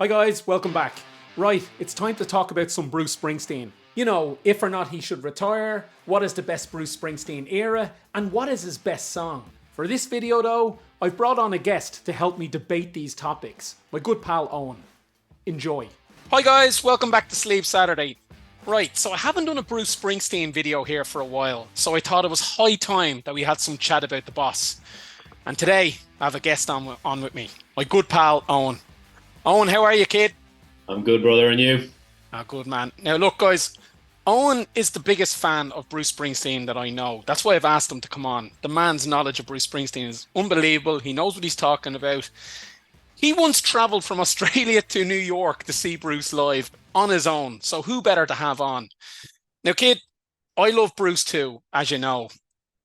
Hi guys, welcome back. Right, it's time to talk about some Bruce Springsteen. You know, if or not he should retire, what is the best Bruce Springsteen era, and what is his best song. For this video though, I've brought on a guest to help me debate these topics, my good pal Owen. Enjoy. Hi guys, welcome back to Sleep Saturday. Right, so I haven't done a Bruce Springsteen video here for a while, so I thought it was high time that we had some chat about the boss. And today, I have a guest on with me, my good pal Owen. Owen, how are you, kid? I'm good, brother, and you? Good, man. Now, look, guys, Owen is the biggest fan of Bruce Springsteen that I know. That's why I've asked him to come on. The man's knowledge of Bruce Springsteen is unbelievable. He knows what he's talking about. He once travelled from Australia to New York to see Bruce live on his own. So who better to have on? Now, kid, I love Bruce too, as you know.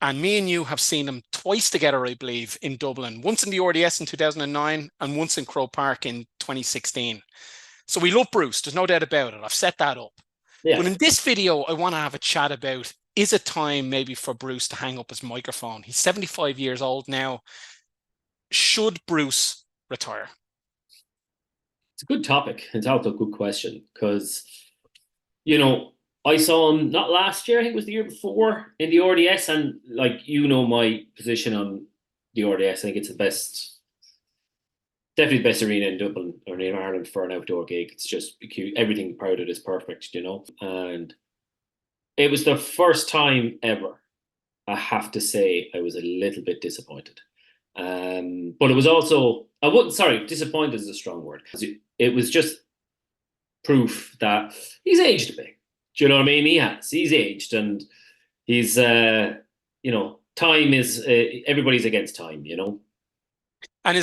And me and you have seen him twice together, I believe, in Dublin. Once in the RDS in 2009 and once in Croke Park in 2016. So we love Bruce. There's no doubt about it. I've set that up. Yeah. But in this video, I want to have a chat about, is it time maybe for Bruce to hang up his microphone? He's 75 years old now. Should Bruce retire? It's a good topic. It's also a good question because, you know, I saw him not last year, I think it was the year before in the RDS. And like, you know, my position on the RDS, I think it's the best, definitely the best arena in Dublin or in Ireland for an outdoor gig. It's just everything about it is perfect, you know. And it was the first time ever, I have to say, I was a little bit disappointed. But it was also, disappointed is a strong word. It was just proof that he's aged a bit. Do you know what I mean? He's aged, and he's, you know, time is, everybody's against time, you know? And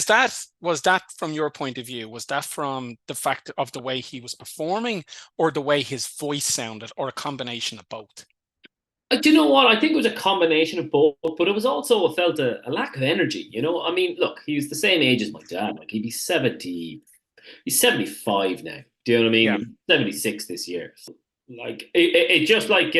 was that from your point of view? Was that from the fact of the way he was performing or the way his voice sounded, or a combination of both? Do you know what? I think it was a combination of both, but it was also, I felt a lack of energy, you know? I mean, look, he's the same age as my dad. Like, he's 75 now. Do you know what I mean? Yeah. 76 this year. Like it just like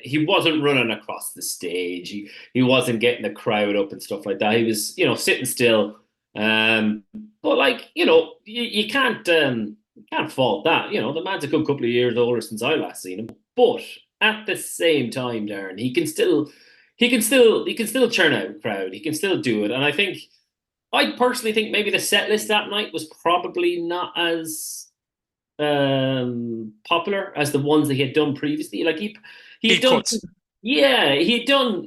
he wasn't running across the stage. He wasn't getting the crowd up and stuff like that. He was, you know, sitting still. But like, you know, you can't fault that. You know, the man's a good couple of years older since I last seen him. But at the same time, Darren, he can still churn out a crowd. He can still do it. And I personally think maybe the set list that night was probably not as popular as the ones that he had done previously. Like he'd done cuts. Yeah, he'd done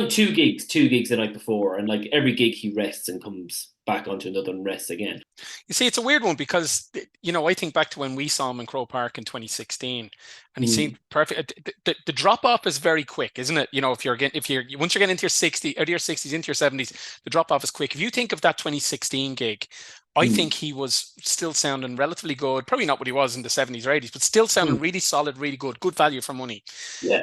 two gigs the night before, and like every gig he rests and comes back onto another and rests again. You see, it's a weird one because, you know, I think back to when we saw him in Croke Park in 2016, and he seemed perfect. The drop off is very quick, isn't it? You know, once you're getting into your 60s, out of your 60s into your 70s, the drop off is quick. If you think of that 2016 gig, I think he was still sounding relatively good. Probably not what he was in the 70s or 80s, but still sounding really solid, really good value for money. Yeah.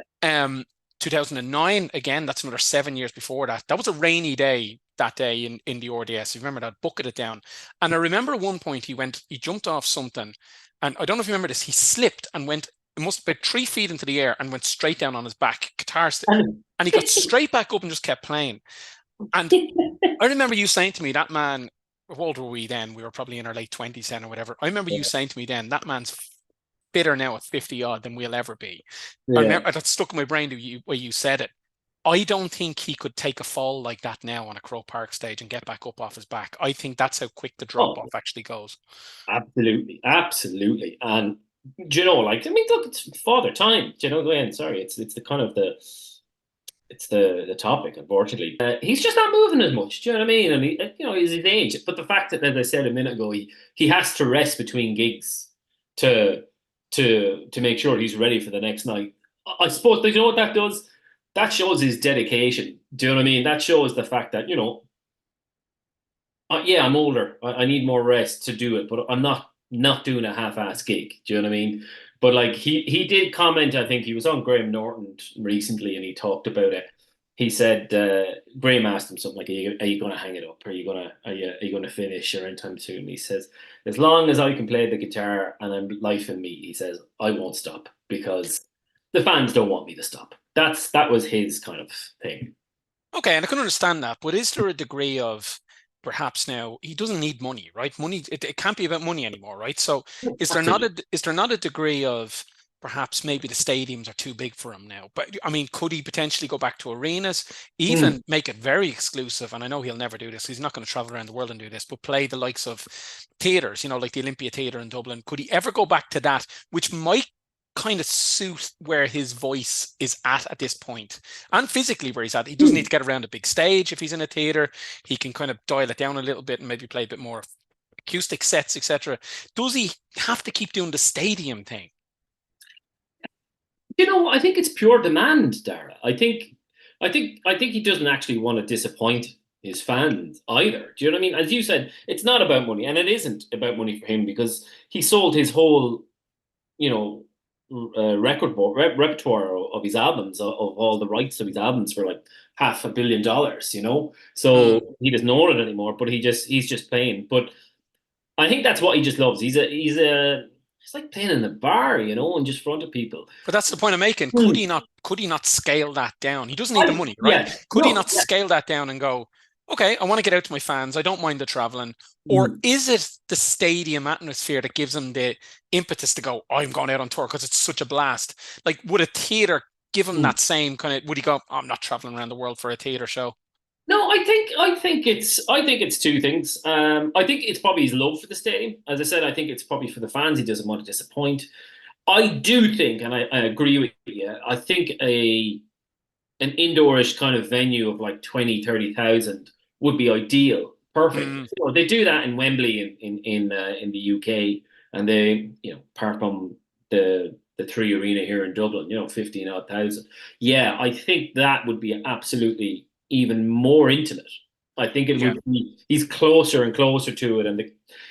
2009, again, that's another 7 years before that. That was a rainy day that day in the RDS. You remember that? Bucketed it down. And I remember at one point he jumped off something. And I don't know if you remember this. He slipped and went, it must have been 3 feet into the air and went straight down on his back, guitar stick. And he got straight back up and just kept playing. And I remember you saying to me, that man, how old were we then? We were probably in our late 20s then or whatever. I remember you saying to me then, that man's fitter now at 50 odd than we'll ever be. Yeah. I remember that stuck in my brain the way you said it. I don't think he could take a fall like that now on a Croke Park stage and get back up off his back. I think that's how quick the drop off actually goes. Absolutely. And do you know, like, I mean, look, it's father time. Do you know, Glenn? Sorry, it's the kind of the topic, unfortunately. He's just not moving as much. Do you know what I mean? And you know, he's his age. But the fact that, as I said a minute ago, he has to rest between gigs to make sure he's ready for the next night. I suppose, you know what that does? That shows his dedication. Do you know what I mean? That shows the fact that, you know, I'm older. I need more rest to do it, but I'm not doing a half-ass gig. Do you know what I mean? But like he did comment, I think he was on Graham Norton recently, and he talked about it. He said Graham asked him something like, "Are you going to hang it up? Are you going to finish or anytime soon?" And he says, "As long as I can play the guitar and I'm life in me," he says, "I won't stop because the fans don't want me to stop." That was his kind of thing. Okay, and I can understand that, but is there a degree of perhaps now he doesn't need money, right? Money, it can't be about money anymore, right? So Absolutely. is there not a degree of perhaps maybe the stadiums are too big for him now? But I mean, could he potentially go back to arenas, Mm. even make it very exclusive? And I know he'll never do this. He's not going to travel around the world and do this, but play the likes of theaters, like the Olympia Theatre in Dublin. Could he ever go back to that, which might kind of suit where his voice is at this point, and physically where he's at? He doesn't need Mm. to get around a big stage if he's in a theater. He can kind of dial it down a little bit and maybe play a bit more acoustic sets, etc. Does he have to keep doing the stadium thing? I think it's pure demand, Dara. I think he doesn't actually want to disappoint his fans either. Do you know what I mean? As you said, it's not about money, and it isn't about money for him because he sold his whole, you know, repertoire of his albums, of all the rights of his albums for like $500 million. Mm. So he doesn't own it anymore, but he's just playing. But I think that's what he just loves. It's like playing in a bar, and just front of people. But that's the point I'm making. Hmm. Could he not scale that down? He doesn't need the money, right? Yeah, Could he no, not yeah. scale that down and go, okay, I want to get out to my fans. I don't mind the traveling. Or Mm. is it the stadium atmosphere that gives him the impetus to go, I'm going out on tour because it's such a blast? Like, would a theater give him Mm. that same kind of, would he go, I'm not traveling around the world for a theater show? No, I think it's two things. I think it's probably his love for the stadium. As I said, I think it's probably for the fans. He doesn't want to disappoint. I do think, and I agree with you. I think an indoorish kind of venue of like 20, 30,000 would be ideal. Perfect. Mm, They do that in Wembley in the UK, and they apart from the Three Arena here in Dublin, 15 odd thousand. Yeah, I think that would be absolutely even more intimate. I think it yeah. would be he's closer and closer to it, and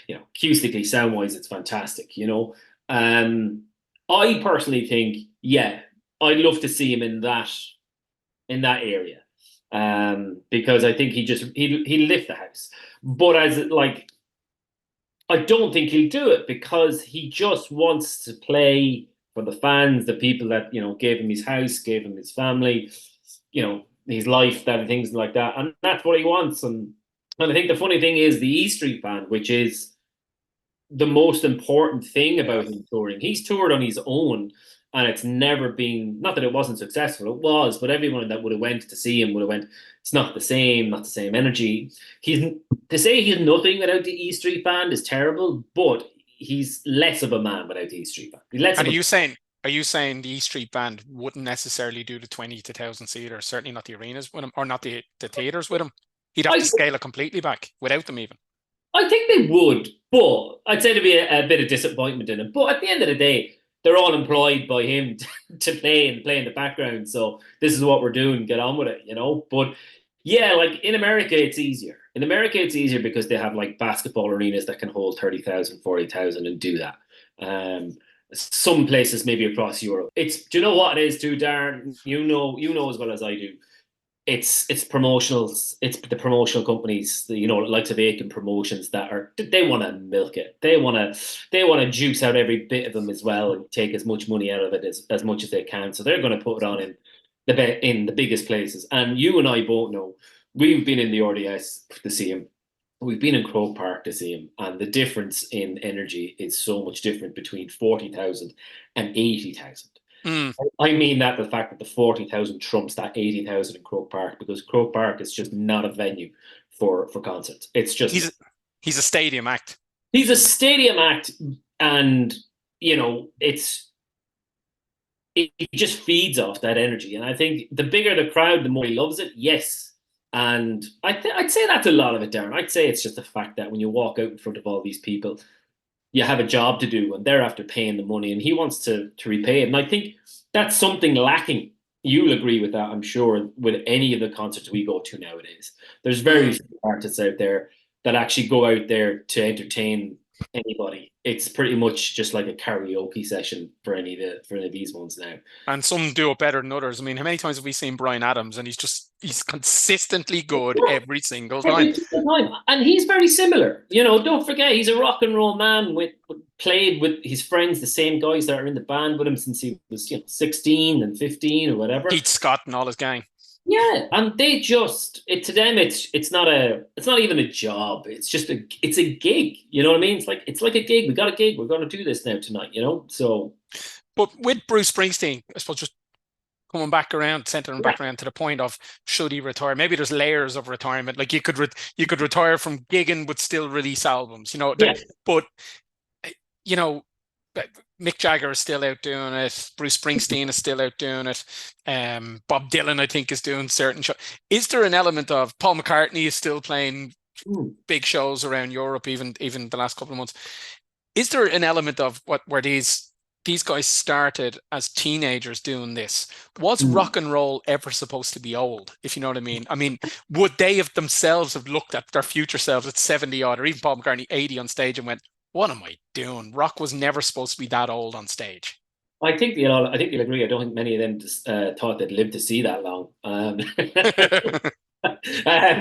acoustically, sound wise, it's fantastic. I personally think, yeah, I'd love to see him in that area, because I think he lift the house. But as like, I don't think he'll do it because he just wants to play for the fans, the people that gave him his house, gave him his family, his life, that and things like that, and that's what he wants. And I think the funny thing is the E Street Band, which is the most important thing Yeah. about him touring. He's toured on his own, and it's never been, not that it wasn't successful, it was, but everyone that would have went to see him would have went, it's not the same energy. He's To say he's nothing without the E Street Band is terrible, but he's less of a man without the E Street Band. He's less And of a are you saying the E Street Band wouldn't necessarily do the 20 to 1,000 seater, certainly not the arenas with him, or not the theaters with him? He'd have to I scale it completely back without them even. I think they would, but I'd say there'd be a bit of disappointment in it. But at the end of the day, they're all employed by him to play in the background. So this is what we're doing. Get on with it. But yeah, like in America, it's easier. In America, it's easier because they have like basketball arenas that can hold 30,000, 40,000, and do that. Some places maybe across Europe. Do you know what it is too, Darren? You know as well as I do, it's promotionals. It's the promotional companies, likes of Aiken Promotions, that they want to milk it. They want to juice out every bit of them as well and take as much money out of it as much as they can. So they're going to put it on in the biggest places. And you and I both know we've been in the RDS to see him. We've been in Croke Park to see him, and the difference in energy is so much different between 40,000 and 80,000. Mm. I mean that the fact that the 40,000 trumps that 80,000 in Croke Park, because Croke Park is just not a venue for concerts. It's just He's he's a stadium act. he's a stadium act, and it just feeds off that energy. And I think the bigger the crowd, the more he loves it. Yes, and I'd say that's a lot of it, Darren. I'd say it's just the fact that when you walk out in front of all these people, you have a job to do, and they're after paying the money, and he wants to repay it. And I think that's something lacking. You'll agree with that, I'm sure, with any of the concerts we go to nowadays. There's very Mm. few artists out there that actually go out there to entertain anybody. It's pretty much just like a karaoke session for any of these ones now. And some do it better than others. I mean, how many times have we seen Brian Adams and he's consistently good every single time. Every single time. And he's very similar. Don't forget, he's a rock and roll man played with his friends, the same guys that are in the band with him since he was 16 and 15 or whatever. Keith Scott and all his gang. Yeah, and they just it to them it's not even a job. It's a gig. You know what I mean? It's like a gig. We got a gig. We're gonna do this now tonight, you know? So But with Bruce Springsteen, I suppose just coming back around, centering yeah, back around to the point of should he retire? Maybe there's layers of retirement. Like you could retire from gigging but still release albums. yeah. But you know, Mick Jagger is still out doing it. Bruce Springsteen is still out doing it. Bob Dylan, I think, is doing certain shows. Is there an element of Paul McCartney is still playing Mm, big shows around Europe, even the last couple of months? Is there an element of what where these guys started as teenagers doing this? Was mm. rock and roll ever supposed to be old, if you know what I mean? I mean, would they have themselves have looked at their future selves at 70 odd, or even Paul McCartney 80 on stage and went, what am I doing? Rock was never supposed to be that old on stage. I think you'll agree. I don't think many of them thought they'd live to see that long.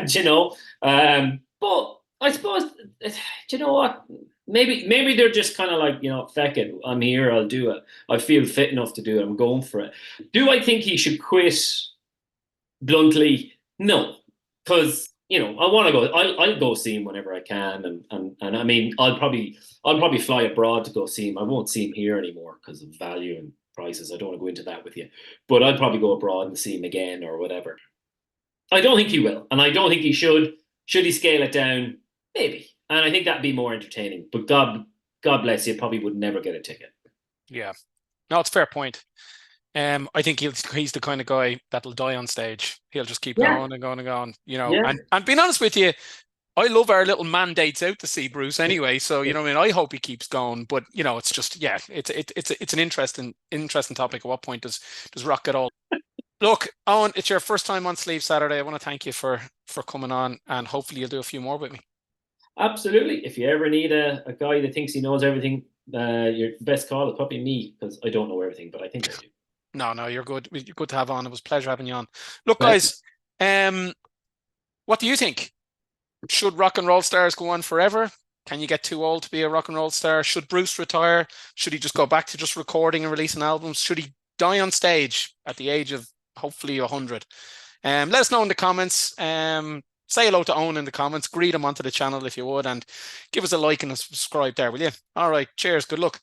You know, but I suppose, do you know what? Maybe they're just kind of like, you know, feck it. I'm here. I'll do it. I feel fit enough to do it. I'm going for it. Do I think he should quit bluntly? No, because you know I want to go. I'll go see him whenever I can, and I mean I'll probably fly abroad to go see him. I won't see him here anymore because of value and prices. I don't want to go into that with you, but I'd probably go abroad and see him again or whatever. I don't think he will, and I don't think he should. Should he scale it down? Maybe, and I think that'd be more entertaining. But God bless you, probably would never get a ticket. Yeah. No, it's a fair point. I think he's the kind of guy that'll die on stage. He'll just keep Yeah, going and going and going, yeah. and being honest with you, I love our little mandates out to see Bruce anyway. So, you know what I mean? I hope he keeps going. But, it's just, yeah, it's an interesting topic. At what point does rock get old? Look, Owen, it's your first time on Sleeve Saturday. I want to thank you for coming on, and hopefully you'll do a few more with me. Absolutely. If you ever need a guy that thinks he knows everything, your best call is probably me because I don't know everything, but I think I do. No, no, you're good. You're good to have on. It was a pleasure having you on. Look, Well, guys, um, what do you think? Should rock and roll stars go on forever? Can you get too old to be a rock and roll star? Should Bruce retire? Should he just go back to just recording and releasing albums? Should he die on stage at the age of hopefully 100? Let us know in the comments. Say hello to Owen in the comments. Greet him onto the channel if you would, and give us a like and a subscribe there, will you? All right. Cheers. Good luck.